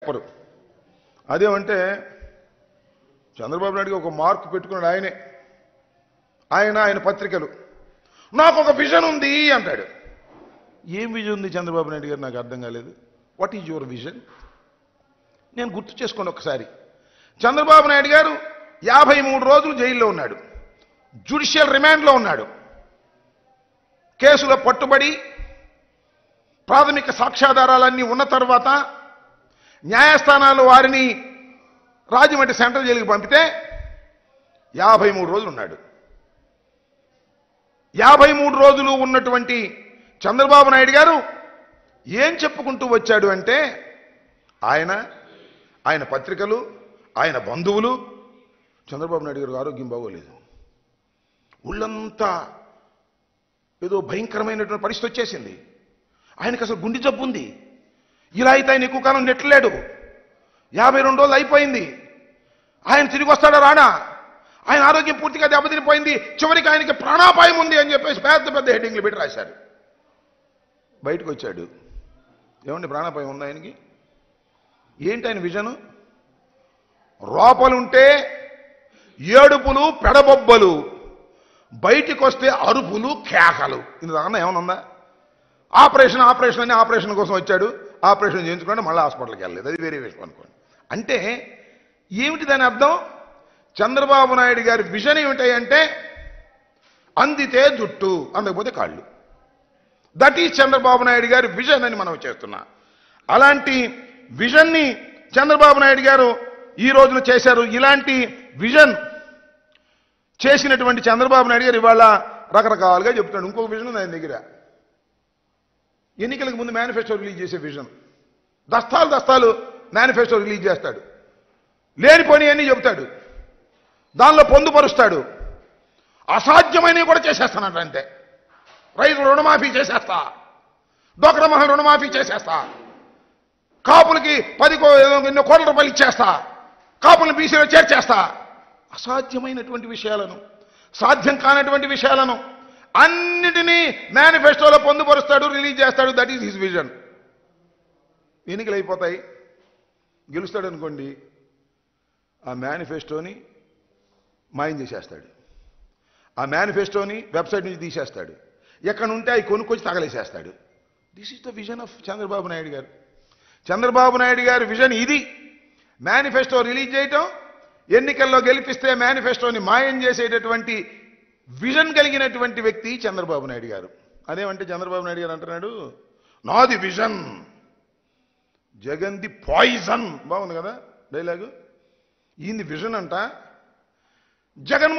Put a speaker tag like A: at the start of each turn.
A: చెప్పరు. అదేమంటే చంద్రబాబు నాయుడుకి ఒక మార్క్ పెట్టుకున్నాడు ఆయన పత్రికలు. నాకు ఒక విజన్ ఉంది అంటాడు. ఏం విజన్ ఉంది చంద్రబాబు నాయుడు గారు? నాకు అర్థం కాలేదు. What is your vision? నేను గుర్తు చేసుకోండి ఒకసారి. చంద్రబాబు నాయుడు గారు 53 రోజులు జైల్లో ఉన్నాడు, జ్యుడిషియల్ రిమాండ్లో ఉన్నాడు. కేసులో పట్టుబడి ప్రాథమిక సాక్ష్యాధారాలన్నీ ఉన్న తర్వాత న్యాయస్థానాలు వారిని రాజమండ్రి సెంట్రల్ జైలుకి పంపితే 53 రోజులు ఉన్నాడు. 53 రోజులు ఉన్నటువంటి చంద్రబాబు నాయుడు గారు ఏం చెప్పుకుంటూ వచ్చాడు అంటే ఆయన పత్రికలు, ఆయన బంధువులు, చంద్రబాబు నాయుడు గారు ఆరోగ్యం బాగోలేదు, ఒళ్ళంతా ఏదో భయంకరమైనటువంటి పరిస్థితి వచ్చేసింది, ఆయనకు అసలు గుండె జబ్బు ఉంది, ఇలా అయితే ఆయన ఎక్కువ కాలం నెట్టలేడు, 52 రోజులు అయిపోయింది, ఆయన తిరిగి వస్తాడా రానా, ఆయన ఆరోగ్యం పూర్తిగా దెబ్బతినిపోయింది, చివరికి ఆయనకి ప్రాణాపాయం ఉంది అని చెప్పేసి పెద్ద పెద్ద హెడ్డింగ్లు పెట్టి రాశారు. బయటకు వచ్చాడు. ఏమండి ప్రాణాపాయం ఉంది ఆయనకి? ఏంటి ఆయన విజను? లోపలుంటే ఏడుపులు పెడబొబ్బలు, బయటికి వస్తే అరుపులు కేకలు. ఇంతకన్నా ఏమన్నా? ఆపరేషన్ అని ఆపరేషన్ కోసం వచ్చాడు, ఆపరేషన్ చేయించుకుంటే మళ్ళీ హాస్పిటల్కి వెళ్ళలేదు. అది వేరే విషయం అనుకోండి. అంటే ఏమిటి దాని అర్థం? చంద్రబాబు నాయుడు గారి విజన్ ఏమిటంటే అందితే జుట్టు, అందకపోతే కాళ్ళు. దట్ ఈజ్ చంద్రబాబు నాయుడు గారి విజన్ అని మనం చేస్తున్నా. అలాంటి విజన్ని చంద్రబాబు నాయుడు గారు ఈ రోజున చేశారు. ఇలాంటి విజన్ చేసినటువంటి చంద్రబాబు నాయుడు గారు ఇవాళ రకరకాలుగా చెప్తాడు. ఇంకొక విజన్ ఉంది ఆయన దగ్గర. ఎన్నికలకు ముందు మేనిఫెస్టో రిలీజ్ చేసే విజన్. దస్తాలు మేనిఫెస్టో రిలీజ్ చేస్తాడు, లేనిపోని అన్నీ చెబుతాడు, దానిలో పొందుపరుస్తాడు. అసాధ్యమైనవి కూడా చేసేస్తానంట. అంతే. రైతులు రుణమాఫీ చేసేస్తా, డోక్రా మహిళ రుణమాఫీ చేసేస్తా, కాపులకి 10 కోట్ల రూపాయలు ఇచ్చేస్తా, కాపులను బీసీలో చేర్చేస్తా. అసాధ్యమైనటువంటి విషయాలను, సాధ్యం కానటువంటి విషయాలను అన్నిటినీ మేనిఫెస్టోలో పొందుపరుస్తాడు, రిలీజ్ చేస్తాడు. That is his vision. ఎన్నికలు అయిపోతాయి, గెలుస్తాడు అనుకోండి, ఆ మేనిఫెస్టోని మాయం చేసేస్తాడు, ఆ మేనిఫెస్టోని వెబ్సైట్ నుంచి తీసేస్తాడు, ఎక్కడ ఉంటే అవి కొనుక్కొచ్చి తగలేసేస్తాడు. This is the vision of Chandrababu Naidu garu. Chandrababu Naidu గారి విజన్ ఇది. మేనిఫెస్టో రిలీజ్ చేయటం, ఎన్నికల్లో గెలిపిస్తే మేనిఫెస్టోని మాయం చేసేటటువంటి విజన్ కలిగినటువంటి వ్యక్తి చంద్రబాబు నాయుడు గారు. అదేమంటే చంద్రబాబు నాయుడు గారు అంటున్నాడు, నాది విజన్, జగన్ది పాయిజన్. బాగుంది కదా డైలాగు. ఈయన విజన్ అంట. జగన్మోహన్